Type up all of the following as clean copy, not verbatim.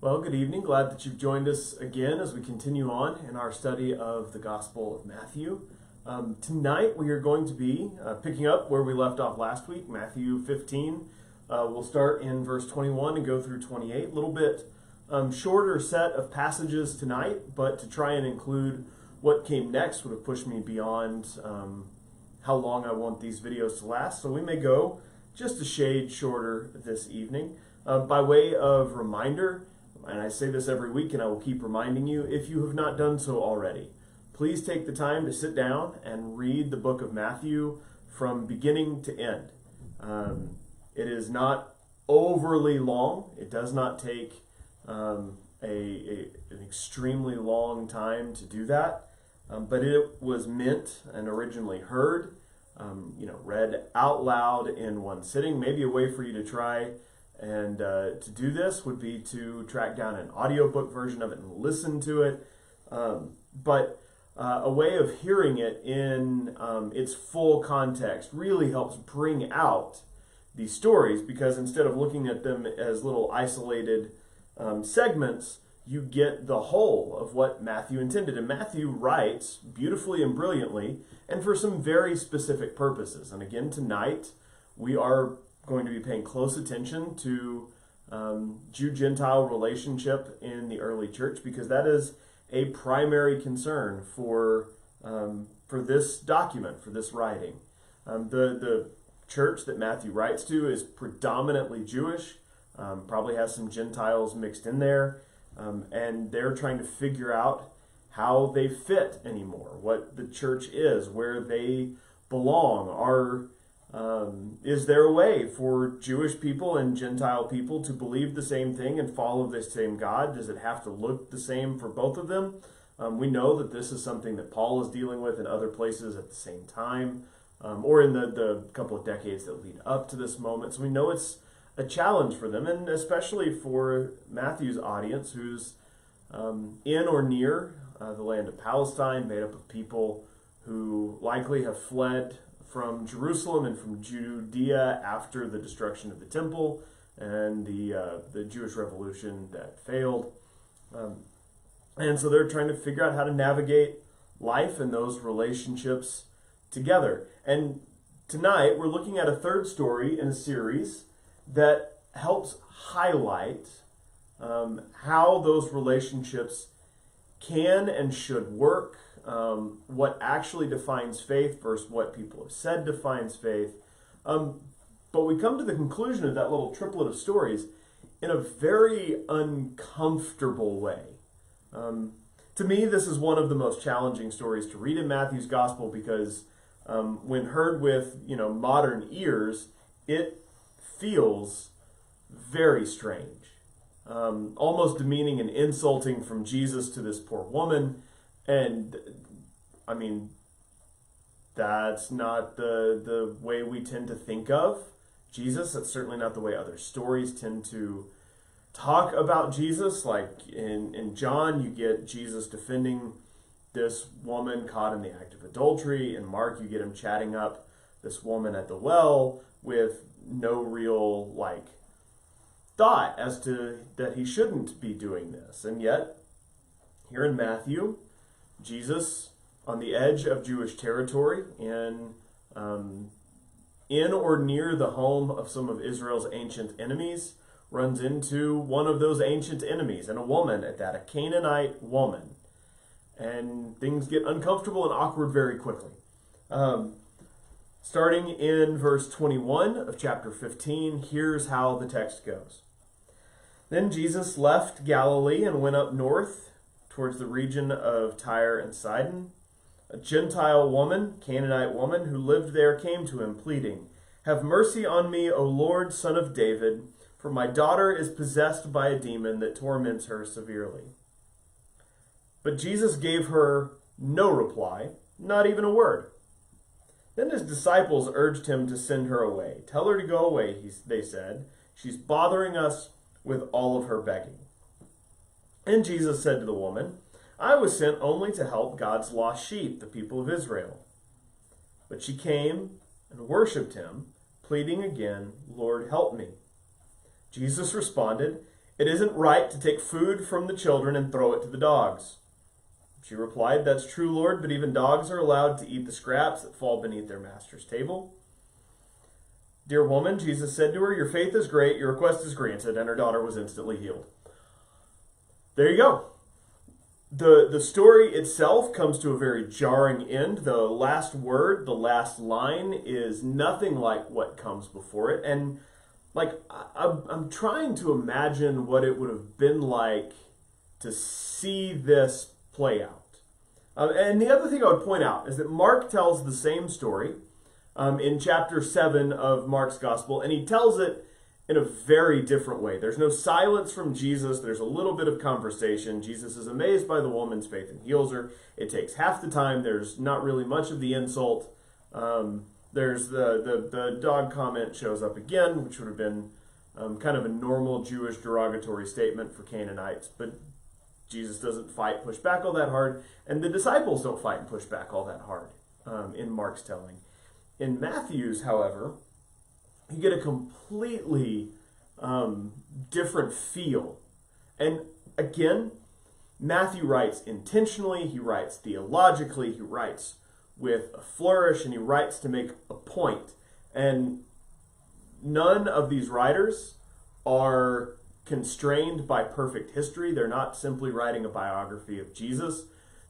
Well, good evening. Glad that you've joined us again as we continue on in our study of the Gospel of Matthew. Tonight we are going to be picking up where we left off last week, Matthew 15. We'll start in verse 21 and go through 28. A little bit shorter set of passages tonight, but to try and include what came next would have pushed me beyond how long I want these videos to last. So we may go just a shade shorter this evening. By way of reminder, and I say this every week and I will keep reminding you, if you have not done so already, please take the time to sit down and read the book of Matthew from beginning to end. It is not overly long. It does not take an extremely long time to do that, but it was meant and originally heard, read out loud in one sitting. Maybe a way for you to try and to do this would be to track down an audiobook version of it and listen to it. But a way of hearing it in its full context really helps bring out these stories, because instead of looking at them as little isolated segments, you get the whole of what Matthew intended. And Matthew writes beautifully and brilliantly and for some very specific purposes. And again, tonight we are going to be paying close attention to Jew-Gentile relationship in the early church, because that is a primary concern for this document, for this writing. The church that Matthew writes to is predominantly Jewish, probably has some Gentiles mixed in there, and they're trying to figure out how they fit anymore, what the church is, where they belong. Is there a way for Jewish people and Gentile people to believe the same thing and follow the same God? Does it have to look the same for both of them? We know that this is something that Paul is dealing with in other places at the same time, or in the couple of decades that lead up to this moment. So we know it's a challenge for them, and especially for Matthew's audience, who's in or near the land of Palestine, made up of people who likely have fled from Jerusalem and from Judea after the destruction of the temple and the Jewish revolution that failed. And so they're trying to figure out how to navigate life and those relationships together. And tonight we're looking at a third story in a series that helps highlight how those relationships can and should work, what actually defines faith versus what people have said defines faith. But we come to the conclusion of that little triplet of stories in a very uncomfortable way. To me, this is one of the most challenging stories to read in Matthew's gospel, because when heard with modern ears, it feels very strange, almost demeaning and insulting from Jesus to this poor woman. And I mean, that's not the way we tend to think of Jesus. That's certainly not the way other stories tend to talk about Jesus. Like in John, you get Jesus defending this woman caught in the act of adultery. In Mark, you get him chatting up this woman at the well with no real thought as to that he shouldn't be doing this. And yet, here in Matthew, Jesus, on the edge of Jewish territory, in or near the home of some of Israel's ancient enemies, runs into one of those ancient enemies, and a woman at that, a Canaanite woman. And things get uncomfortable and awkward very quickly. Starting in verse 21 of chapter 15, here's how the text goes. Then Jesus left Galilee and went up north towards the region of Tyre and Sidon. A Gentile woman, Canaanite woman, who lived there came to him, pleading, "Have mercy on me, O Lord, Son of David, for my daughter is possessed by a demon that torments her severely." But Jesus gave her no reply, not even a word. Then his disciples urged him to send her away. "Tell her to go away," they said. "She's bothering us with all of her begging." And Jesus said to the woman, "I was sent only to help God's lost sheep, the people of Israel." But she came and worshipped him, pleading again, "Lord, help me." Jesus responded, "It isn't right to take food from the children and throw it to the dogs." She replied, "That's true, Lord, but even dogs are allowed to eat the scraps that fall beneath their master's table." "Dear woman," Jesus said to her, "your faith is great, your request is granted," and her daughter was instantly healed. There you go. The story itself comes to a very jarring end. The last word, the last line, is nothing like what comes before it. And I'm trying to imagine what it would have been like to see this play out. And the other thing I would point out is that Mark tells the same story in chapter 7 of Mark's gospel, and he tells it in a very different way. There's no silence from Jesus. There's a little bit of conversation. Jesus is amazed by the woman's faith and heals her. It takes half the time. There's not really much of the insult. There's the dog comment shows up again, which would have been kind of a normal Jewish derogatory statement for Canaanites. But Jesus doesn't fight, push back all that hard. And the disciples don't fight and push back all that hard in Mark's telling. In Matthew's, however, you get a completely different feel. And again, Matthew writes intentionally, he writes theologically, he writes with a flourish, and he writes to make a point. And none of these writers are constrained by perfect history. They're not simply writing a biography of Jesus.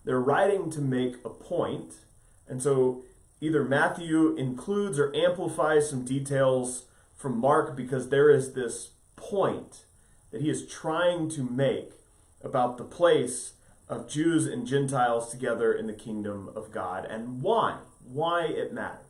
They're writing to make a point. And so either Matthew includes or amplifies some details from Mark because there is this point that he is trying to make about the place of Jews and Gentiles together in the kingdom of God and why it matters.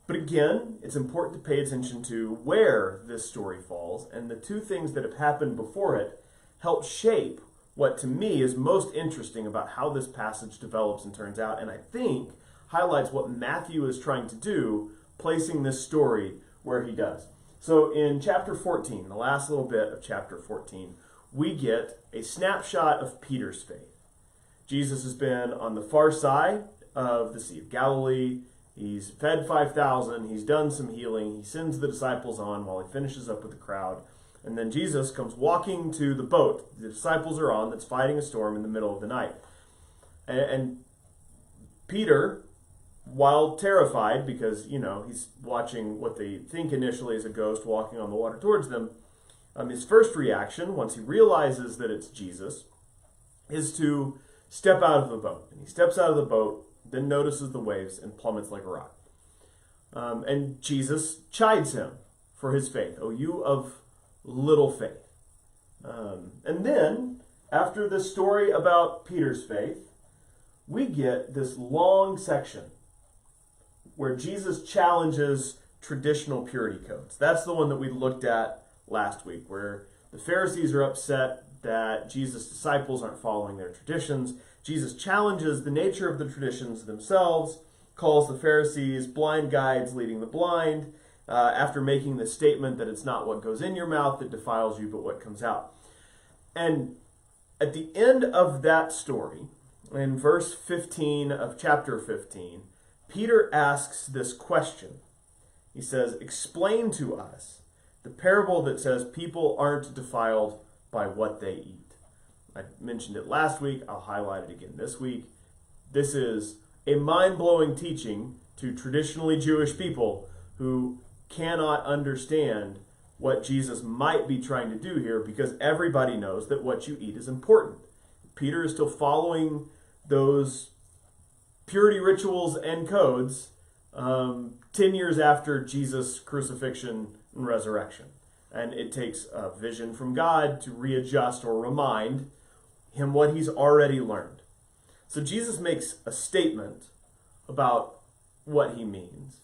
But again, it's important to pay attention to where this story falls, and the two things that have happened before it help shape what to me is most interesting about how this passage develops and turns out, and I think highlights what Matthew is trying to do, placing this story where he does. So in chapter 14, the last little bit of chapter 14, we get a snapshot of Peter's faith. Jesus has been on the far side of the Sea of Galilee. He's fed 5,000. He's done some healing. He sends the disciples on while he finishes up with the crowd. And then Jesus comes walking to the boat the disciples are on that's fighting a storm in the middle of the night. And Peter, while terrified because, he's watching what they think initially is a ghost walking on the water towards them, his first reaction, once he realizes that it's Jesus, is to step out of the boat. And he steps out of the boat, then notices the waves and plummets like a rock. And Jesus chides him for his faith. "Oh, you of little faith." And then, after this story about Peter's faith, we get this long section where Jesus challenges traditional purity codes. That's the one that we looked at last week, where the Pharisees are upset that Jesus' disciples aren't following their traditions. Jesus challenges the nature of the traditions themselves, calls the Pharisees blind guides leading the blind, after making the statement that it's not what goes in your mouth that defiles you, but what comes out. And at the end of that story, in verse 15 of chapter 15, Peter asks this question. He says, "Explain to us the parable that says people aren't defiled by what they eat." I mentioned it last week. I'll highlight it again this week. This is a mind-blowing teaching to traditionally Jewish people who cannot understand what Jesus might be trying to do here, because everybody knows that what you eat is important. Peter is still following those purity rituals and codes 10 years after Jesus' crucifixion and resurrection. And it takes a vision from God to readjust or remind him what he's already learned. So Jesus makes a statement about what he means.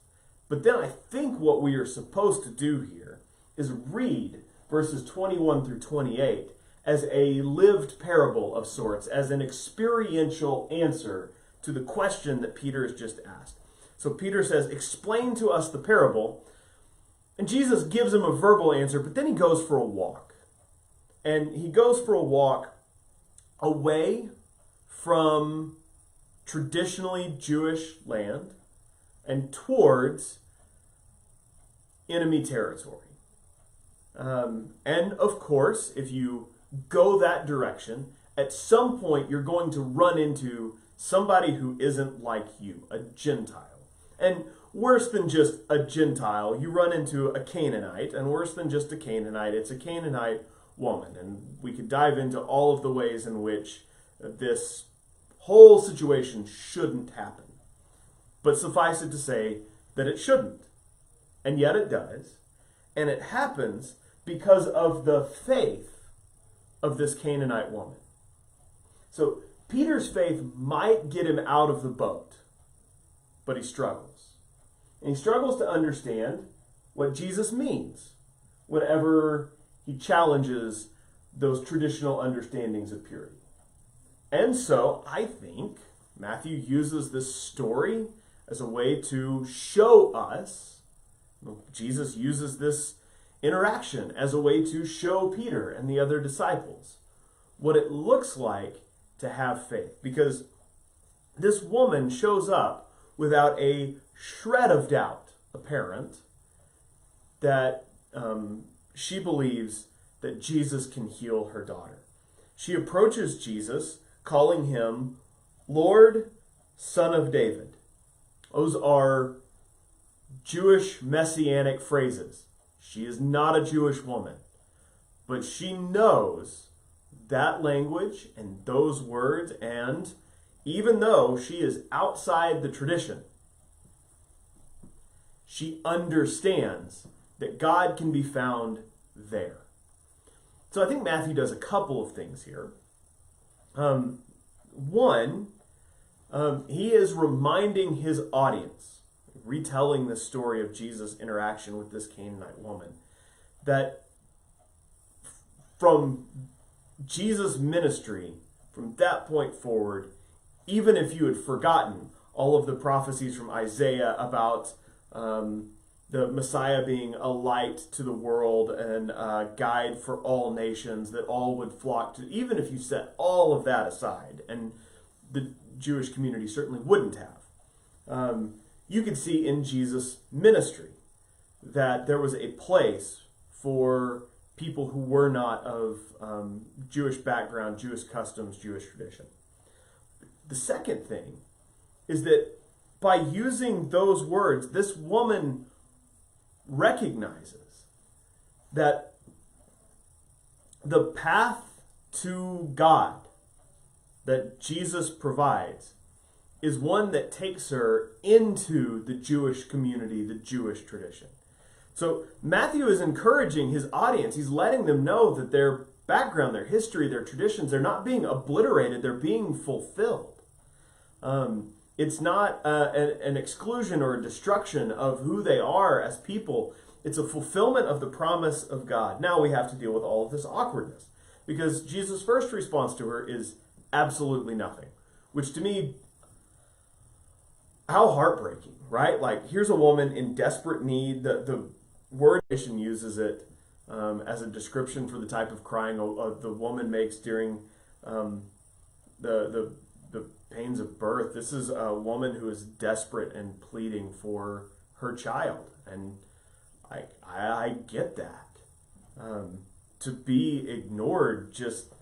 But then I think what we are supposed to do here is read verses 21 through 28 as a lived parable of sorts, as an experiential answer to the question that Peter has just asked. So Peter says, "Explain to us the parable." And Jesus gives him a verbal answer, but then he goes for a walk. And he goes for a walk away from traditionally Jewish land and towards enemy territory. And of course, if you go that direction, at some point you're going to run into somebody who isn't like you, a Gentile. And worse than just a Gentile, you run into a Canaanite, and worse than just a Canaanite, it's a Canaanite woman. And we could dive into all of the ways in which this whole situation shouldn't happen. But suffice it to say that it shouldn't. And yet it does. And it happens because of the faith of this Canaanite woman. So Peter's faith might get him out of the boat, but he struggles. And he struggles to understand what Jesus means whenever he challenges those traditional understandings of purity. And so I think Matthew uses this story as a way to show us, Jesus uses this interaction as a way to show Peter and the other disciples what it looks like to have faith. Because this woman shows up without a shred of doubt apparent that she believes that Jesus can heal her daughter. She approaches Jesus calling him Lord, Son of David. Those are Jewish messianic phrases. She is not a Jewish woman, but she knows that language and those words, and even though she is outside the tradition, she understands that God can be found there. So I think Matthew does a couple of things here. One, he is reminding his audience, retelling the story of Jesus' interaction with this Canaanite woman, that from Jesus' ministry, from that point forward, even if you had forgotten all of the prophecies from Isaiah about the Messiah being a light to the world and a guide for all nations that all would flock to, even if you set all of that aside, and the Jewish community certainly wouldn't have, you could see in Jesus' ministry that there was a place for people who were not of Jewish background, Jewish customs, Jewish tradition. The second thing is that by using those words, this woman recognizes that the path to God that Jesus provides is one that takes her into the Jewish community, the Jewish tradition. So Matthew is encouraging his audience. He's letting them know that their background, their history, their traditions, they're not being obliterated, they're being fulfilled. It's not an exclusion or a destruction of who they are as people. It's a fulfillment of the promise of God. Now we have to deal with all of this awkwardness, because Jesus' first response to her is absolutely nothing, which to me, how heartbreaking, right? Like, here's a woman in desperate need. The word uses it as a description for the type of crying the woman makes during the pains of birth. This is a woman who is desperate and pleading for her child, and I get that. To be ignored, just,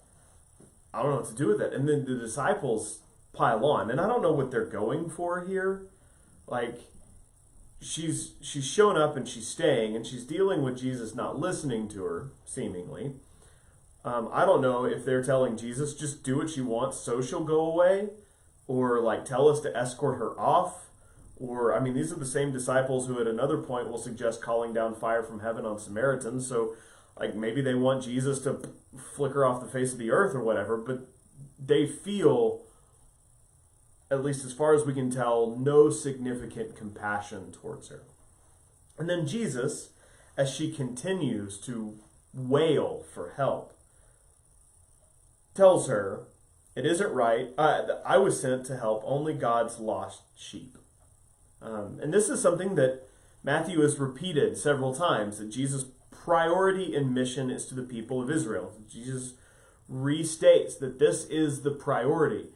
I don't know what to do with it. And then the disciples pile on, and I don't know what they're going for here. Like, she's shown up and she's staying, and she's dealing with Jesus not listening to her, seemingly. I don't know if they're telling Jesus, just do what she wants so she'll go away, or like tell us to escort her off. Or, I mean, these are the same disciples who at another point will suggest calling down fire from heaven on Samaritans. So, like, maybe they want Jesus to flicker off the face of the earth or whatever, but they feel, at least as far as we can tell, no significant compassion towards her. And then Jesus, as she continues to wail for help, tells her, it isn't right. I was sent to help only God's lost sheep. And this is something that Matthew has repeated several times, that Jesus' priority and mission is to the people of Israel. Jesus restates that this is the priority.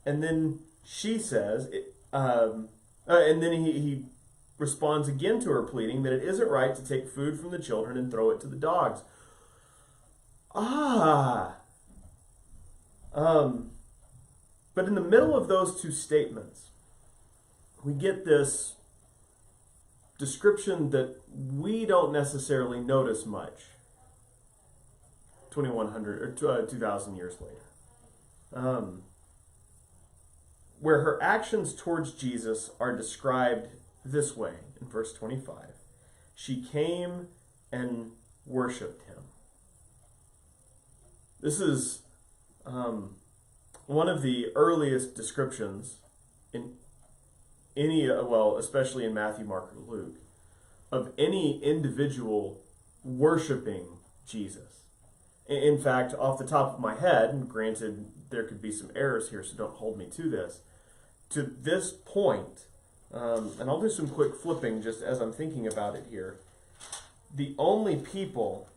And then she says, and then he responds again to her pleading that it isn't right to take food from the children and throw it to the dogs. But in the middle of those two statements, we get this description that we don't necessarily notice much 2,100 or 2,000 years later, where her actions towards Jesus are described this way in verse 25. She came and worshipped him. This is one of the earliest descriptions in any, especially in Matthew, Mark, or Luke, of any individual worshiping Jesus. In fact, off the top of my head, and granted there could be some errors here, so don't hold me to this point, and I'll do some quick flipping just as I'm thinking about it here, the only people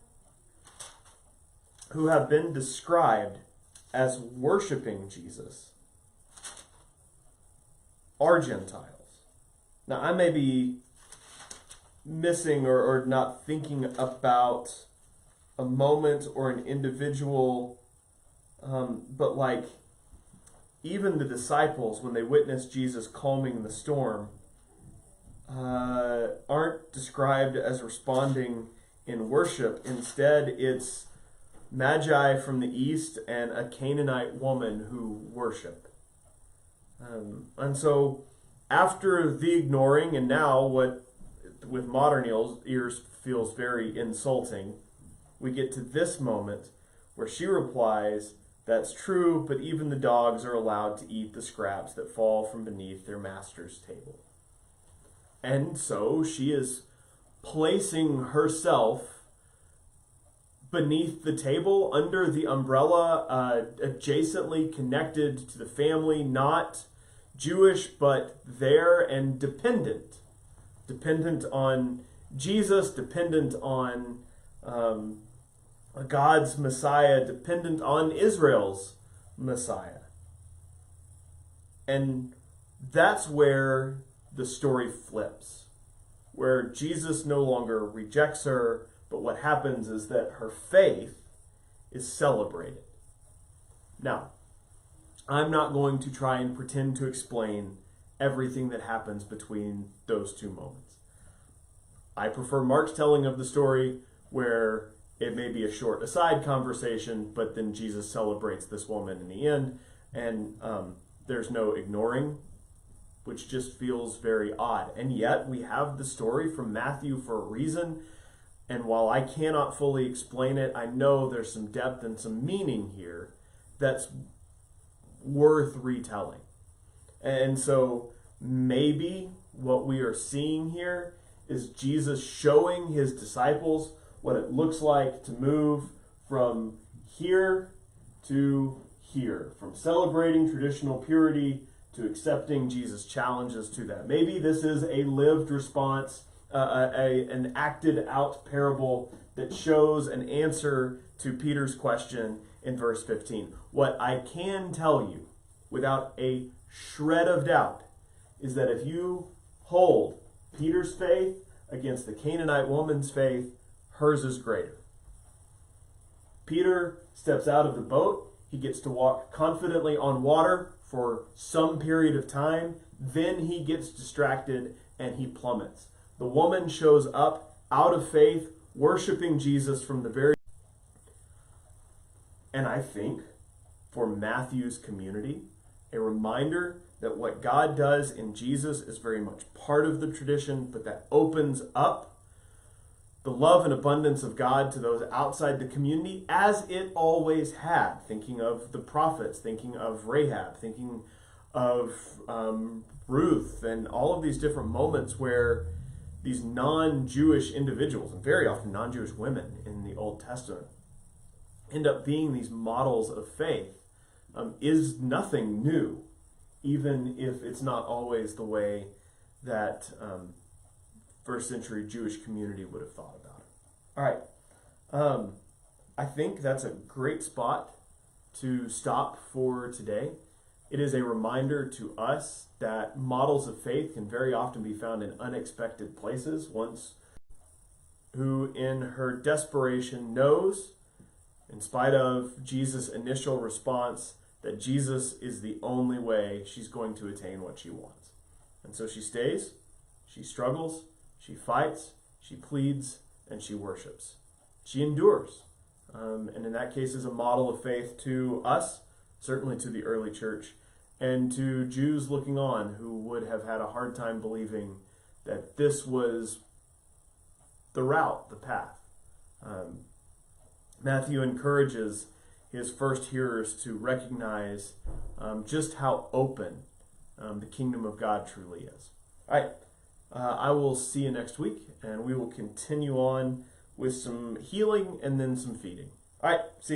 who have been described as worshiping Jesus are Gentiles. Now, I may be missing or not thinking about a moment or an individual, but like even the disciples, when they witnessed Jesus calming the storm, aren't described as responding in worship. Instead, it's Magi from the east and a Canaanite woman who worship. And so after the ignoring, and now what with modern ears feels very insulting, we get to this moment where she replies, "That's true, but even the dogs are allowed to eat the scraps that fall from beneath their master's table." And so she is placing herself beneath the table, under the umbrella, adjacently connected to the family, not Jewish, but there and dependent on Jesus, dependent on God's Messiah, dependent on Israel's Messiah. And that's where the story flips, where Jesus no longer rejects her, but what happens is that her faith is celebrated. Now, I'm not going to try and pretend to explain everything that happens between those two moments. I prefer Mark's telling of the story, where it may be a short aside conversation, but then Jesus celebrates this woman in the end, and there's no ignoring, which just feels very odd. And yet we have the story from Matthew for a reason, and while I cannot fully explain it, I know there's some depth and some meaning here that's worth retelling. And so maybe what we are seeing here is Jesus showing his disciples what it looks like to move from here to here, from celebrating traditional purity to accepting Jesus' challenges to that. Maybe this is a lived response, an acted out parable that shows an answer to Peter's question in verse 15. What I can tell you without a shred of doubt is that if you hold Peter's faith against the Canaanite woman's faith, hers is greater. Peter steps out of the boat. He gets to walk confidently on water for some period of time. Then he gets distracted and he plummets. The woman shows up out of faith, worshiping Jesus from the very... And I think for Matthew's community, a reminder that what God does in Jesus is very much part of the tradition, but that opens up the love and abundance of God to those outside the community, as it always had. Thinking of the prophets, thinking of Rahab, thinking of Ruth, and all of these different moments where these non-Jewish individuals, and very often non-Jewish women in the Old Testament, end up being these models of faith, is nothing new, even if it's not always the way that first century Jewish community would have thought about it. All right. I think that's a great spot to stop for today. it is a reminder to us that models of faith can very often be found in unexpected places. Once who in her desperation knows, in spite of Jesus' initial response, that Jesus is the only way she's going to attain what she wants. And so she stays, she struggles, she fights, she pleads, and she worships. She endures. And in that case is a model of faith to us, certainly to the early church, and to Jews looking on who would have had a hard time believing that this was the route, the path. Matthew encourages his first hearers to recognize just how open the kingdom of God truly is. All right, I will see you next week, and we will continue on with some healing and then some feeding. All right, see you.